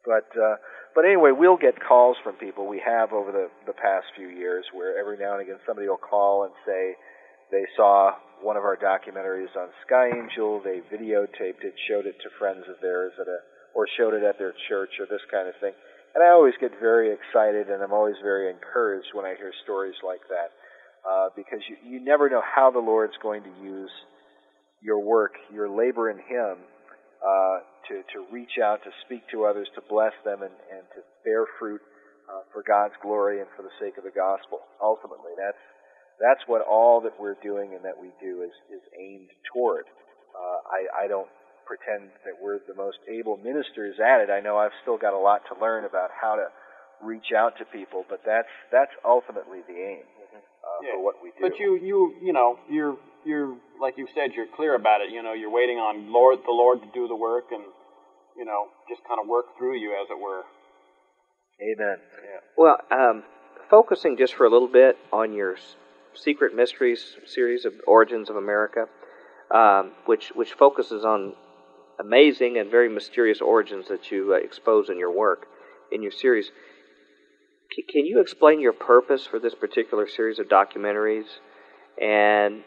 But anyway, we'll get calls from people. We have over the past few years where every now and again somebody will call and say they saw one of our documentaries on Sky Angel, they videotaped it, showed it to friends of theirs or showed it at their church or this kind of thing. And I always get very excited, and I'm always very encouraged when I hear stories like that, because you never know how the Lord's going to use your work, your labor in Him, to reach out, to speak to others, to bless them, and to bear fruit for God's glory and for the sake of the gospel. Ultimately, that's what all that we're doing and that we do is aimed toward. I don't pretend that we're the most able ministers at it. I know I've still got a lot to learn about how to reach out to people, but that's ultimately the aim for what we do. But you're like you said, you're clear about it. You're waiting on the Lord to do the work, and just kind of work through you, as it were. Amen. Yeah. Well, focusing just for a little bit on your Secret Mysteries series of Origins of America, which focuses on amazing and very mysterious origins that you expose in your work, in your series. Can you explain your purpose for this particular series of documentaries, and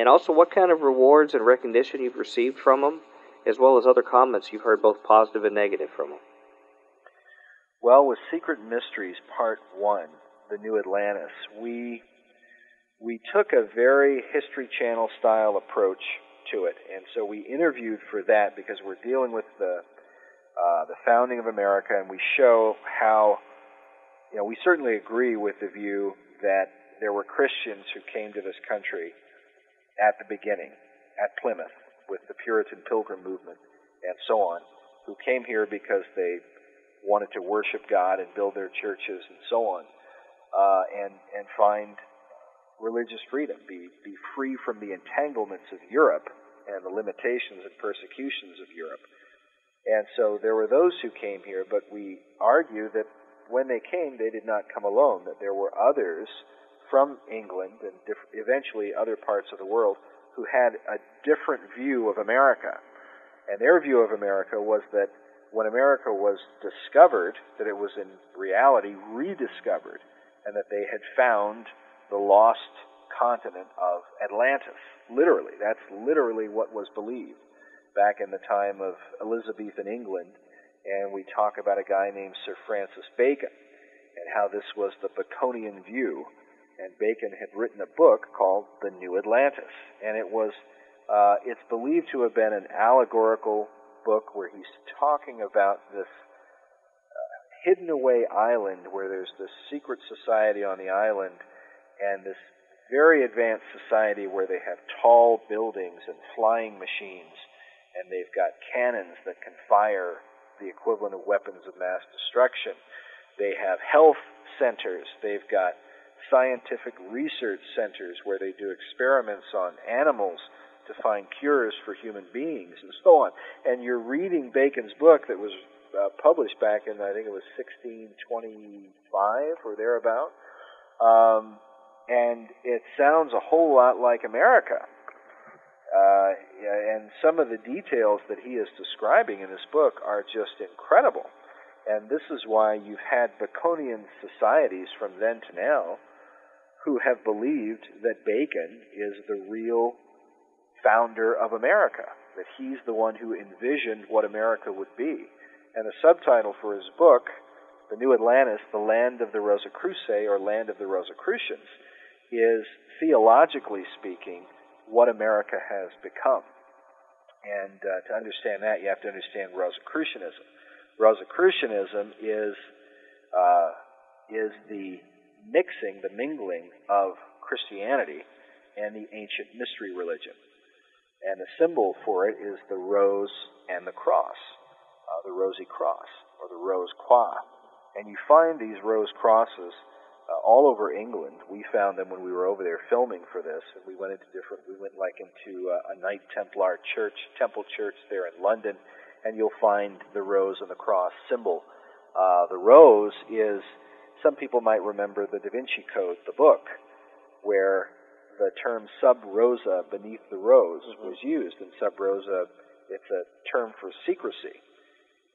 also what kind of rewards and recognition you've received from them, as well as other comments you've heard, both positive and negative, from them? Well, with Secret Mysteries Part 1, The New Atlantis, we took a very History Channel style approach to it, and so we interviewed for that because we're dealing with the founding of America, and we show how, we certainly agree with the view that there were Christians who came to this country at the beginning, at Plymouth, with the Puritan Pilgrim movement and so on, who came here because they wanted to worship God and build their churches and so on, and find religious freedom, be free from the entanglements of Europe and the limitations and persecutions of Europe. And so there were those who came here, but we argue that when they came, they did not come alone, that there were others from England and eventually other parts of the world who had a different view of America. And their view of America was that when America was discovered, that it was in reality rediscovered, and that they had found the lost continent of Atlantis. Literally, that's literally what was believed back in the time of Elizabethan England. And we talk about a guy named Sir Francis Bacon and how this was the Baconian view. And Bacon had written a book called The New Atlantis. And it's believed to have been an allegorical book where he's talking about this hidden away island where there's this secret society on the island, and this very advanced society where they have tall buildings and flying machines, and they've got cannons that can fire the equivalent of weapons of mass destruction. They have health centers. They've got scientific research centers where they do experiments on animals to find cures for human beings and so on. And you're reading Bacon's book that was published back in, I think it was 1625 or thereabout, and it sounds a whole lot like America. And some of the details that he is describing in this book are just incredible. And this is why you've had Baconian societies from then to now who have believed that Bacon is the real founder of America, that he's the one who envisioned what America would be. And the subtitle for his book, The New Atlantis, The Land of the Rosicrucians, or Land of the Rosicrucians, is, theologically speaking, what America has become. And to understand that, you have to understand Rosicrucianism. Rosicrucianism is the mingling of Christianity and the ancient mystery religion. And the symbol for it is the rose and the cross, the rosy cross, or the rose croix. And you find these rose crosses all over England. We found them when we were over there filming for this, and we went into a Knight Templar church, temple church there in London, and you'll find the rose and the cross symbol. The rose is, some people might remember the Da Vinci Code, the book, where the term sub rosa, beneath the rose, was used. And sub rosa, it's a term for secrecy.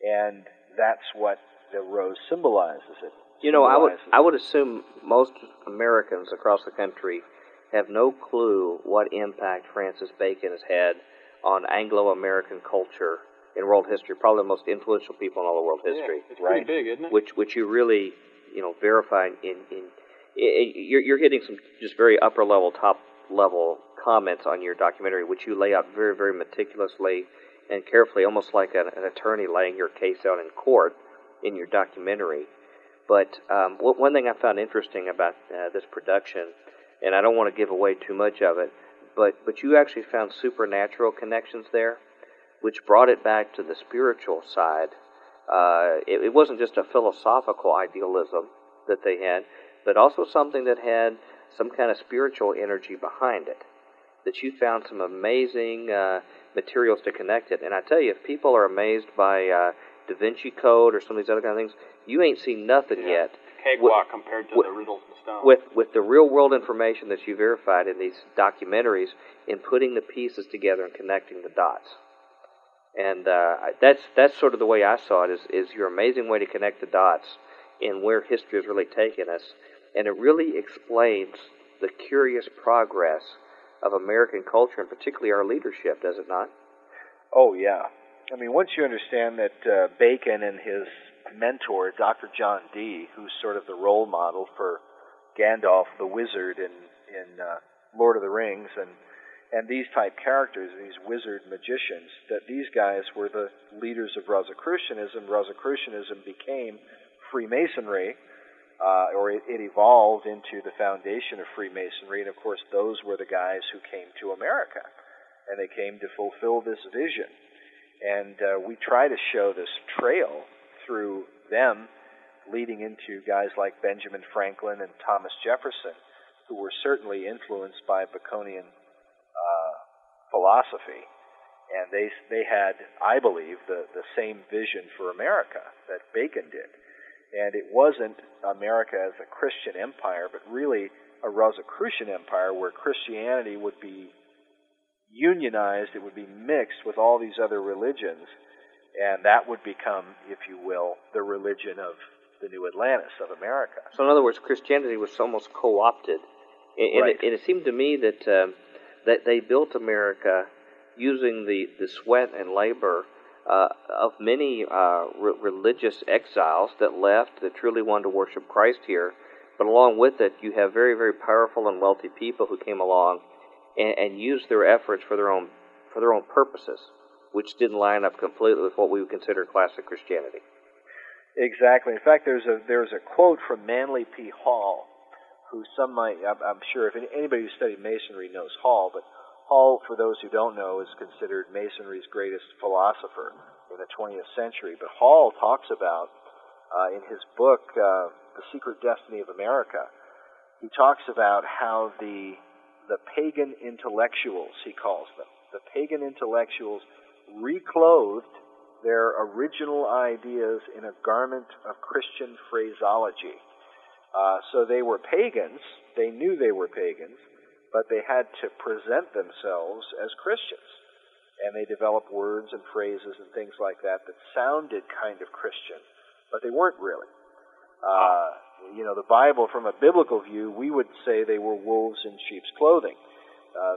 And that's what the rose symbolizes. It You know, I would assume most Americans across the country have no clue what impact Francis Bacon has had on Anglo-American culture in world history. Probably the most influential people in all of world history. Yeah, it's pretty big, isn't it? Which you really, verify you're hitting some just very upper level, top level comments on your documentary, which you lay out very, very meticulously and carefully, almost like an attorney laying your case out in court in your documentary. But one thing I found interesting about this production, and I don't want to give away too much of it, but you actually found supernatural connections there, which brought it back to the spiritual side. It wasn't just a philosophical idealism that they had, but also something that had some kind of spiritual energy behind it, that you found some amazing materials to connect it. And I tell you, if people are amazed by Da Vinci Code or some of these other kind of things, you ain't seen nothing yet. Cakewalk compared to the Riddles and Stone. With the real-world information that you verified in these documentaries, in putting the pieces together and connecting the dots. And that's sort of the way I saw it, is your amazing way to connect the dots in where history has really taken us. And it really explains the curious progress of American culture, and particularly our leadership, does it not? Oh, yeah. I mean, once you understand that Bacon and his mentor, Dr. John Dee, who's sort of the role model for Gandalf the Wizard in Lord of the Rings, and these type characters, these wizard magicians, that these guys were the leaders of Rosicrucianism. Rosicrucianism became Freemasonry, or it evolved into the foundation of Freemasonry, and of course those were the guys who came to America, and they came to fulfill this vision. And we try to show this trail through them, leading into guys like Benjamin Franklin and Thomas Jefferson, who were certainly influenced by Baconian philosophy. And they had, I believe, the same vision for America that Bacon did. And it wasn't America as a Christian empire, but really a Rosicrucian empire where Christianity would be unionized, it would be mixed with all these other religions, and that would become, if you will, the religion of the New Atlantis, of America. So in other words, Christianity was almost co-opted. And, right. It seemed to me that they built America using the sweat and labor of many religious exiles that left, that truly wanted to worship Christ here. But along with it, you have very, very powerful and wealthy people who came along and used their efforts for their own purposes, which didn't line up completely with what we would consider classic Christianity. Exactly. In fact, there's a quote from Manly P. Hall, who some might, I'm sure, if anybody who studied Masonry knows Hall, but Hall, for those who don't know, is considered Masonry's greatest philosopher in the 20th century. But Hall talks about, in his book, The Secret Destiny of America, he talks about how the pagan intellectuals, he calls them, the pagan intellectuals reclothed their original ideas in a garment of Christian phraseology. So they were pagans, they knew they were pagans, but they had to present themselves as Christians. And they developed words and phrases and things like that sounded kind of Christian, but they weren't really. The Bible, from a biblical view, we would say they were wolves in sheep's clothing.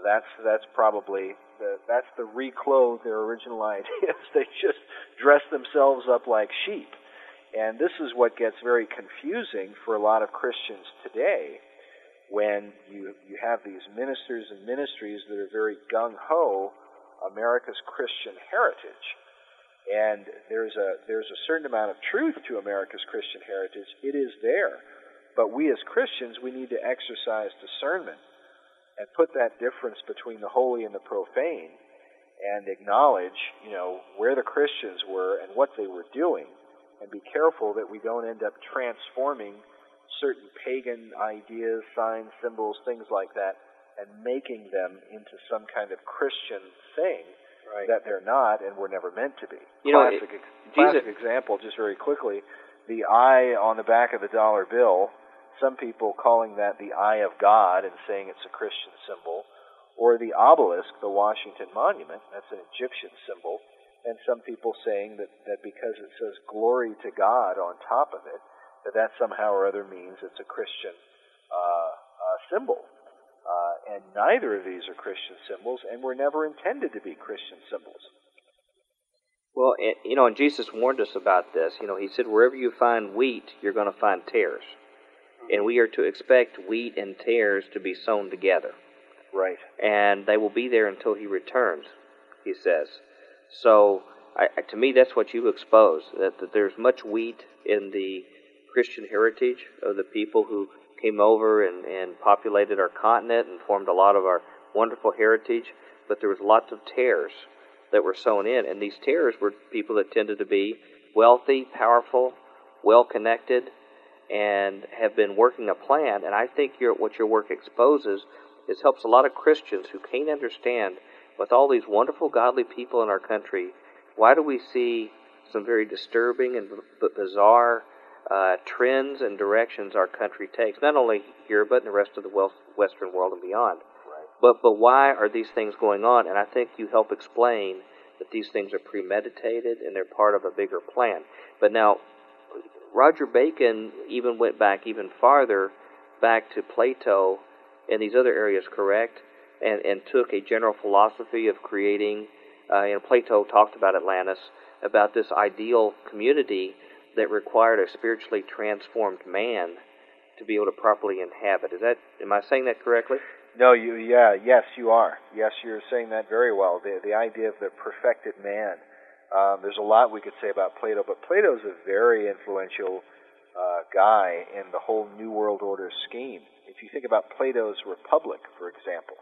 That's probably that's the reclothe their original ideas. They just dress themselves up like sheep. And this is what gets very confusing for a lot of Christians today, when you have these ministers and ministries that are very gung-ho America's Christian heritage. And there's a certain amount of truth to America's Christian heritage. It is there. But we as Christians, we need to exercise discernment and put that difference between the holy and the profane and acknowledge, where the Christians were and what they were doing, and be careful that we don't end up transforming certain pagan ideas, signs, symbols, things like that, and making them into some kind of Christian thing that they're not and were never meant to be. Classic example, just very quickly, the eye on the back of the dollar bill, some people calling that the eye of God and saying it's a Christian symbol, or the obelisk, the Washington Monument, that's an Egyptian symbol, and some people saying that because it says glory to God on top of it, that somehow or other means it's a Christian symbol. And neither of these are Christian symbols, and were never intended to be Christian symbols. Well, and Jesus warned us about this. He said, wherever you find wheat, you're going to find tares. And we are to expect wheat and tares to be sown together. Right. And they will be there until he returns, he says. So, to me, that's what you expose, that there's much wheat in the Christian heritage of the people who came over and populated our continent and formed a lot of our wonderful heritage, but there was lots of tares that were sown in, and these tares were people that tended to be wealthy, powerful, well-connected, and have been working a plan. And I think what your work exposes is helps a lot of Christians who can't understand, with all these wonderful, godly people in our country, why do we see some very disturbing and bizarre trends and directions our country takes, not only here, but in the rest of the Western world and beyond. Right. But why are these things going on? And I think you help explain that these things are premeditated and they're part of a bigger plan. But now, Roger Bacon even went back even farther, back to Plato and these other areas, correct? And took a general philosophy of creating, Plato talked about Atlantis, about this ideal community that required a spiritually transformed man to be able to properly inhabit. Am I saying that correctly? No, yes, you are. Yes, you're saying that very well. The idea of the perfected man. There's a lot we could say about Plato, but Plato's a very influential guy in the whole New World Order scheme. If you think about Plato's Republic, for example,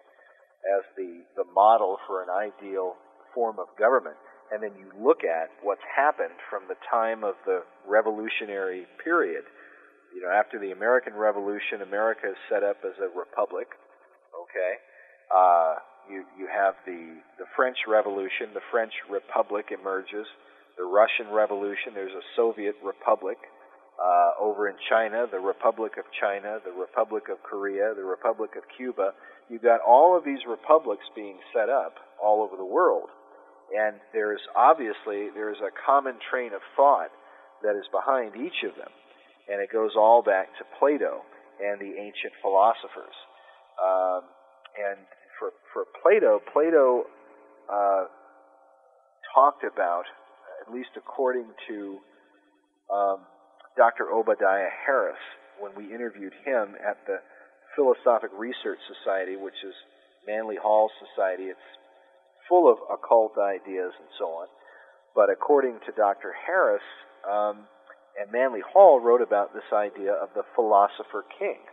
as the model for an ideal form of government, and then you look at what's happened from the time of the revolutionary period. After the American Revolution, America is set up as a republic. Okay, you have the French Revolution, the French Republic emerges. The Russian Revolution, there's a Soviet Republic. Over in China, the Republic of China, the Republic of Korea, the Republic of Cuba. You've got all of these republics being set up all over the world. And there's a common train of thought that is behind each of them. And it goes all back to Plato and the ancient philosophers. And for Plato talked about, at least according to Dr. Obadiah Harris, when we interviewed him at the Philosophic Research Society, which is Manly Hall's society. It's full of occult ideas and so on. But according to Dr. Harris, and Manly Hall wrote about this idea of the philosopher king.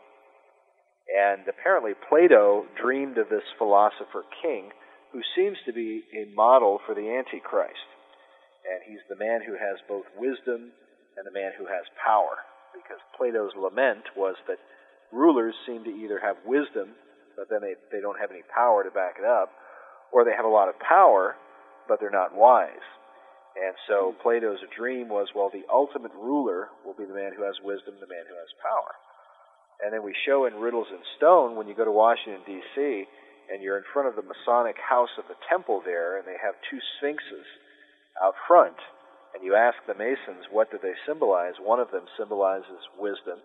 And apparently Plato dreamed of this philosopher king who seems to be a model for the Antichrist. And he's the man who has both wisdom and the man who has power. Because Plato's lament was that rulers seem to either have wisdom, but then they don't have any power to back it up, or they have a lot of power, but they're not wise. And so Plato's dream was, well, the ultimate ruler will be the man who has wisdom, the man who has power. And then we show in Riddles in Stone, when you go to Washington, D.C., and you're in front of the Masonic house of the temple there, and they have two sphinxes out front, and you ask the Masons, what do they symbolize? One of them symbolizes wisdom,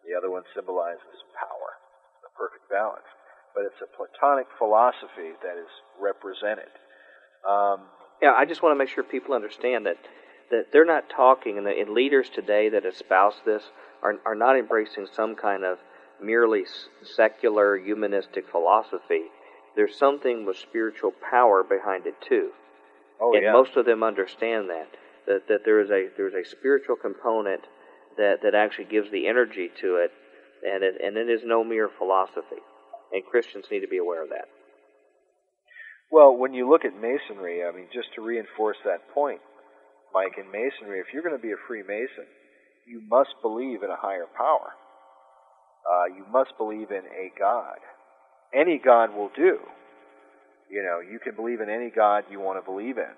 the other one symbolizes power, the perfect balance. But it's a Platonic philosophy that is represented. I just want to make sure people understand that they're not talking, and leaders today that espouse this are not embracing some kind of merely secular humanistic philosophy. There's something with spiritual power behind it too. And most of them understand that there is a spiritual component that actually gives the energy to it, and it is no mere philosophy. And Christians need to be aware of that. Well, when you look at Masonry, I mean, just to reinforce that point, Mike, in Masonry, if you're going to be a Freemason, you must believe in a higher power. You must believe in a God. Any God will do. You can believe in any God you want to believe in,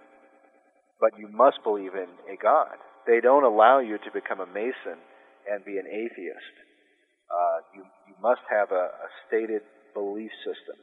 but you must believe in a God. They don't allow you to become a Mason and be an atheist. You must have a stated belief system.